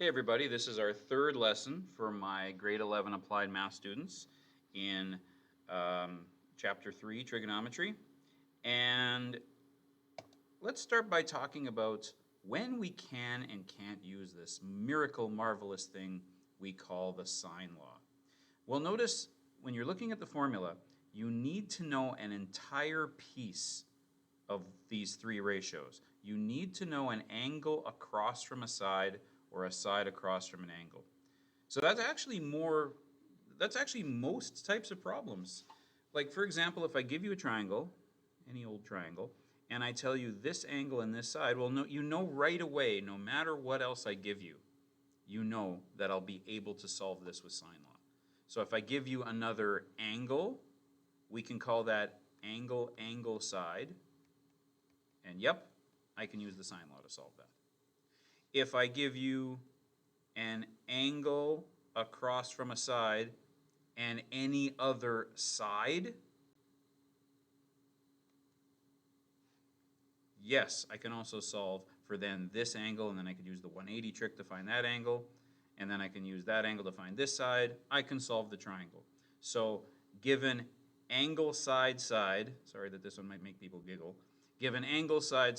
Hey everybody, this is our third lesson for my grade 11 applied math students in chapter 3, trigonometry. And let's start by talking about when we can and can't use this miracle, marvelous thing we call the sine law. Well, notice when you're looking at the formula, you need to know an entire piece of these three ratios. You need to know an angle across from a side or a side across from an angle. So that's actually most types of problems. Like for example, if I give you a triangle, any old triangle, and I tell you this angle and this side, well, no, you know right away, no matter what else I give you, you know that I'll be able to solve this with sine law. So if I give you another angle, we can call that angle side. And yep, I can use the sine law to solve that. If I give you an angle across from a side and any other side, yes, I can also solve for then this angle, and then I could use the 180 trick to find that angle, and then I can use that angle to find this side. I can solve the triangle. So given angle side, sorry that this one might make people giggle, given angle side,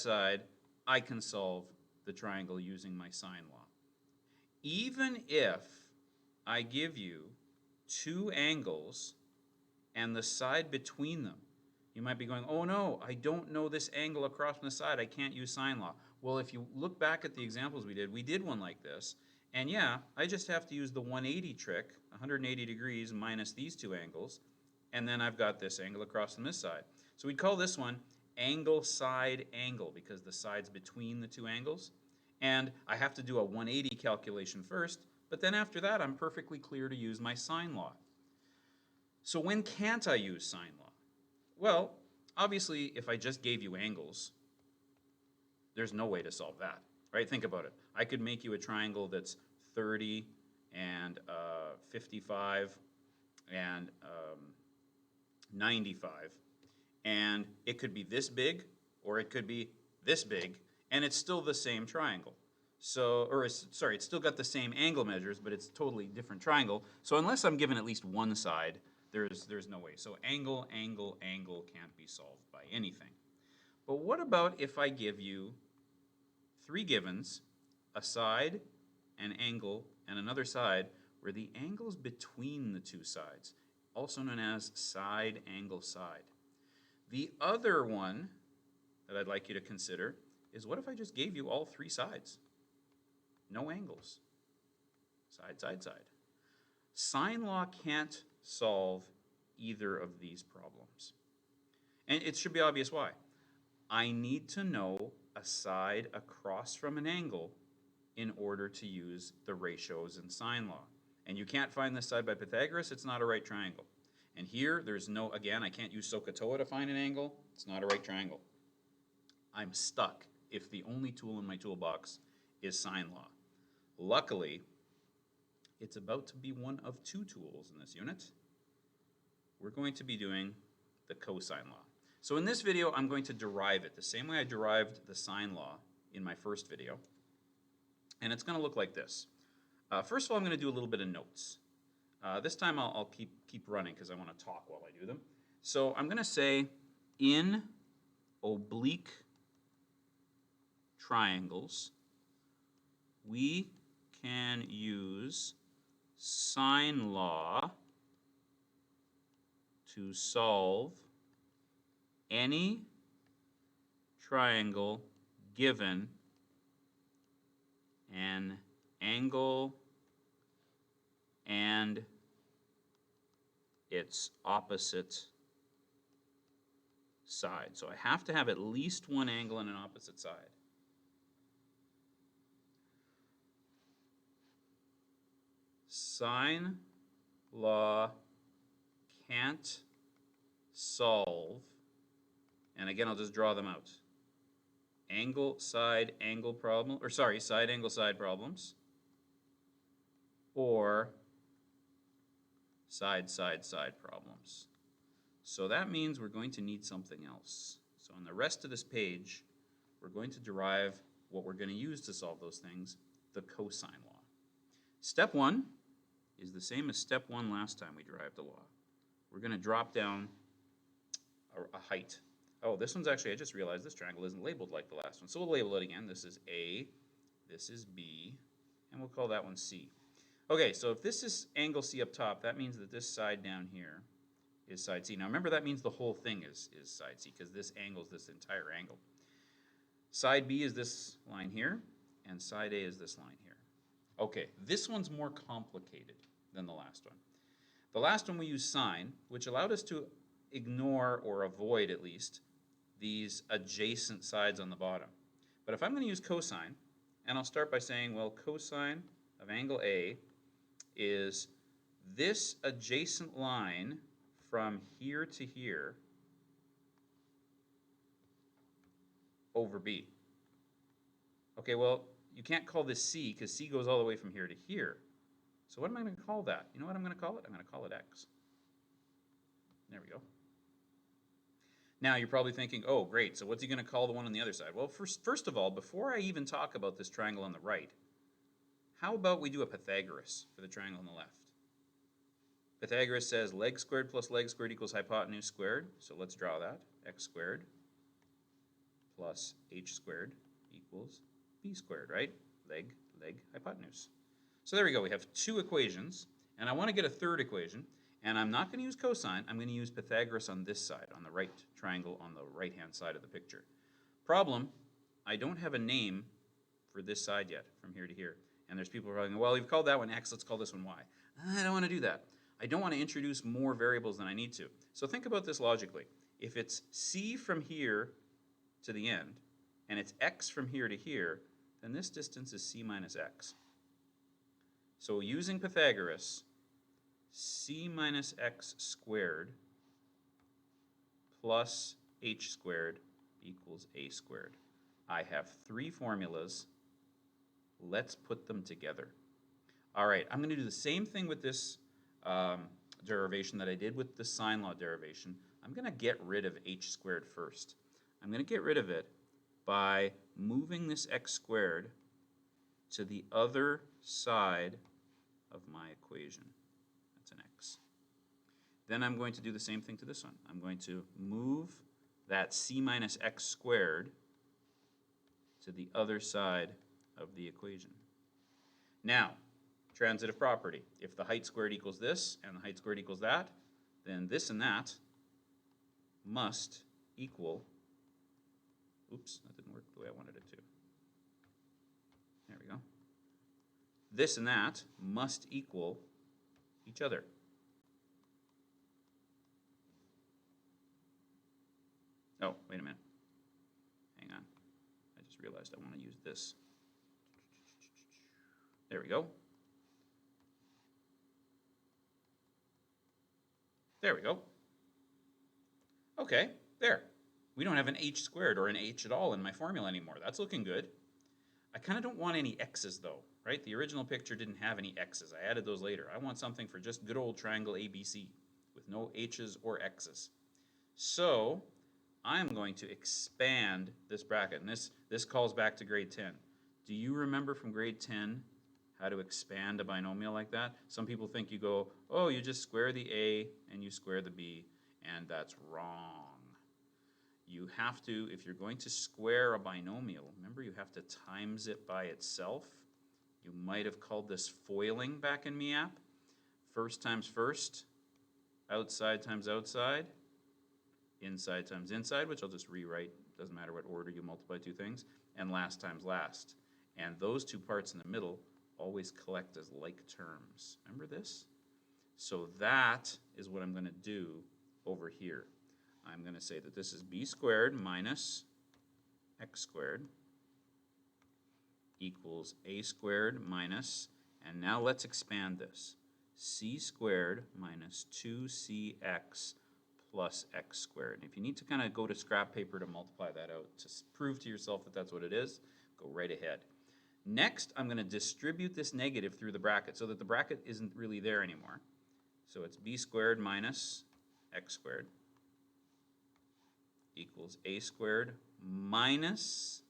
I can solve the triangle using my sine law. Even if I give you two angles and the side between them, you might be going, oh no, I don't know this angle across from the side, I can't use sine law. Well, if you look back at the examples we did one like this, and yeah, I just have to use the 180 trick, 180 degrees minus these two angles, and then I've got this angle across from this side. So we'd call this one angle side angle because the side's between the two angles. And I have to do a 180 calculation first, but then after that I'm perfectly clear to use my sine law. So when can't I use sine law? Well, obviously if I just gave you angles, there's no way to solve that, right? Think about it. I could make you a triangle that's 30 and 55 and 95, and it could be this big or it could be this big, and it's still the same triangle. So, sorry, it's still got the same angle measures, but it's a totally different triangle. So unless I'm given at least one side, there's no way. So angle can't be solved by anything. But what about if I give you three givens, a side, an angle, and another side, where the angle's between the two sides, also known as side, angle, side. The other one that I'd like you to consider is what if I just gave you all three sides? No angles. Side. Sine law can't solve either of these problems. And it should be obvious why. I need to know a side across from an angle in order to use the ratios in sine law. And you can't find this side by Pythagoras, it's not a right triangle. And here, there's no, again, I can't use SOHCAHTOA to find an angle, it's not a right triangle. I'm stuck if the only tool in my toolbox is sine law. Luckily, it's about to be one of two tools in this unit. We're going to be doing the cosine law. So in this video, I'm going to derive it the same way I derived the sine law in my first video. And it's going to look like this. First of all, I'm going to do a little bit of notes. This time I'll keep running because I want to talk while I do them. So I'm going to say in oblique triangles, we can use sine law to solve any triangle given an angle and its opposite side. So I have to have at least one angle and an opposite side. Sine law can't solve, and again I'll just draw them out, angle side angle problem, or sorry, side angle side problems, or side problems. So that means we're going to need something else. So on the rest of this page, we're going to derive what we're going to use to solve those things, the cosine law. Step 1 is the same as step 1 last time we derived the law. We're going to drop down a height. Oh, this one's actually, I just realized this triangle isn't labeled like the last one. So we'll label it again. This is A, this is B, and we'll call that one C. Okay, so if this is angle C up top, that means that this side down here is side C. Now remember, that means the whole thing is side C, because this angles this entire angle. Side B is this line here, and side A is this line here. Okay, this one's more complicated than the last one. The last one we used sine, which allowed us to ignore, or avoid at least, these adjacent sides on the bottom. But if I'm going to use cosine, and I'll start by saying, well, cosine of angle A is this adjacent line from here to here over B. Okay, well, you can't call this C because C goes all the way from here to here. So what am I going to call that? You know what I'm going to call it? I'm going to call it X. There we go. Now you're probably thinking, oh, great, so what's he going to call the one on the other side? Well, first of all, before I even talk about this triangle on the right, how about we do a Pythagoras for the triangle on the left? Pythagoras says leg squared plus leg squared equals hypotenuse squared. So let's draw that. X squared plus h squared equals b squared, right? Leg, hypotenuse. So there we go. We have two equations, and I want to get a third equation, and I'm not going to use cosine. I'm going to use Pythagoras on this side, on the right triangle on the right-hand side of the picture. Problem, I don't have a name for this side yet, from here to here. And there's people who are going, well, you've called that one X, let's call this one Y. I don't want to do that. I don't want to introduce more variables than I need to. So think about this logically. If it's C from here to the end, and it's X from here to here, then this distance is C minus X. So using Pythagoras, C minus X squared plus h squared equals a squared. I have three formulas. Let's put them together. All right, I'm going to do the same thing with this derivation that I did with the sine law derivation. I'm going to get rid of h squared first. I'm going to get rid of it by moving this x squared to the other side of my equation. That's an x. Then I'm going to do the same thing to this one. I'm going to move that c minus x squared to the other side of the equation. Now, transitive property. If the height squared equals this and the height squared equals that, then this and that must equal, oops, that didn't work the way I wanted it to. There we go. This and that must equal each other. Oh, wait a minute. Hang on. I just realized I want to use this. There we go. There we go. Okay, there. We don't have an h squared or an h at all in my formula anymore. That's looking good. I kind of don't want any x's though, right? The original picture didn't have any x's. I added those later. I want something for just good old triangle ABC with no h's or x's. So I'm going to expand this bracket, and this calls back to grade 10. Do you remember from grade 10 how to expand a binomial like that? Some people think you go, oh, you just square the a and you square the b, and that's wrong. You have to, if you're going to square a binomial, remember you have to times it by itself. You might have called this foiling back in MAP. First times first, outside times outside, inside times inside, which I'll just rewrite. Doesn't matter what order you multiply two things, and last times last. And those two parts in the middle always collect as like terms. Remember this? So that is what I'm going to do over here. I'm going to say that this is b squared minus x squared equals a squared minus, and now let's expand this, c squared minus 2cx plus x squared. If you need to kind of go to scrap paper to multiply that out to prove to yourself that that's what it is, go right ahead. Next, I'm going to distribute this negative through the bracket so that the bracket isn't really there anymore. So it's b squared minus x squared equals a squared minus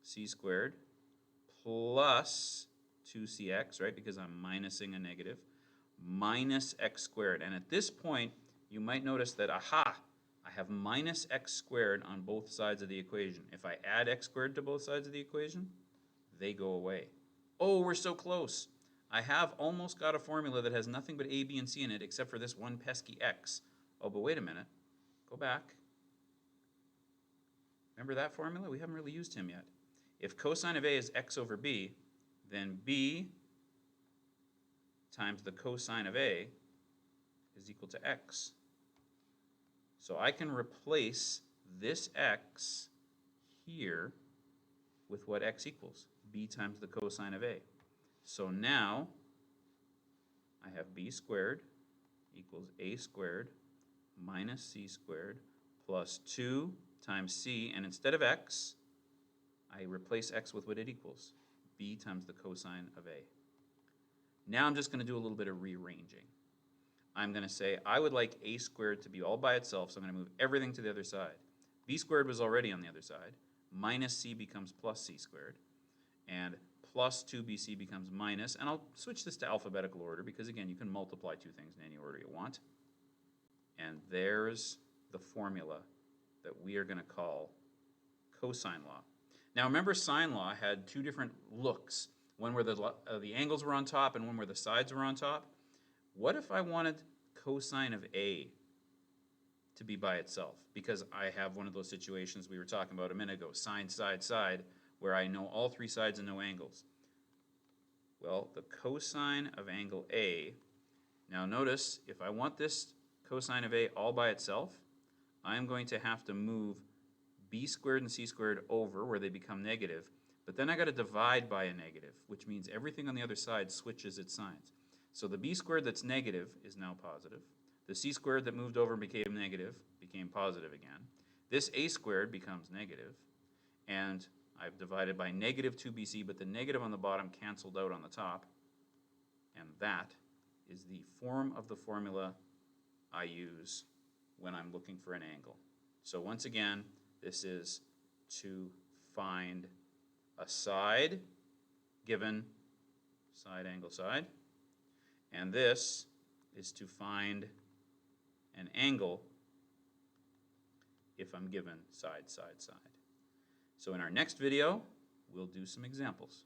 c squared plus 2cx, right, because I'm minusing a negative, minus x squared. And at this point, you might notice that, aha, I have minus x squared on both sides of the equation. If I add x squared to both sides of the equation, they go away. Oh, we're so close. I have almost got a formula that has nothing but a, b, and c in it except for this one pesky x. Oh, but wait a minute. Go back. Remember that formula? We haven't really used him yet. If cosine of a is x over b, then b times the cosine of a is equal to x. So I can replace this x here with what x equals, b times the cosine of a. So now I have b squared equals a squared minus c squared plus 2 times c, and instead of x, I replace x with what it equals, b times the cosine of a. Now I'm just going to do a little bit of rearranging. I'm going to say I would like a squared to be all by itself, so I'm going to move everything to the other side. B squared was already on the other side. Minus c becomes plus c squared. And plus 2bc becomes minus, and I'll switch this to alphabetical order because, again, you can multiply two things in any order you want. And there's the formula that we are going to call cosine law. Now remember, sine law had two different looks. One where the angles were on top and one where the sides were on top. What if I wanted cosine of a to be by itself? Because I have one of those situations we were talking about a minute ago, sine, side, side, where I know all three sides and no angles. Well, the cosine of angle A, now notice, if I want this cosine of A all by itself, I'm going to have to move b squared and c squared over where they become negative, but then I got to divide by a negative, which means everything on the other side switches its signs. So the b squared that's negative is now positive. The c squared that moved over and became negative became positive again. This a squared becomes negative, and I've divided by negative 2bc, but the negative on the bottom canceled out on the top, and that is the form of the formula I use when I'm looking for an angle. So once again, this is to find a side given side, angle, side, and this is to find an angle if I'm given side, side, side. So in our next video, we'll do some examples.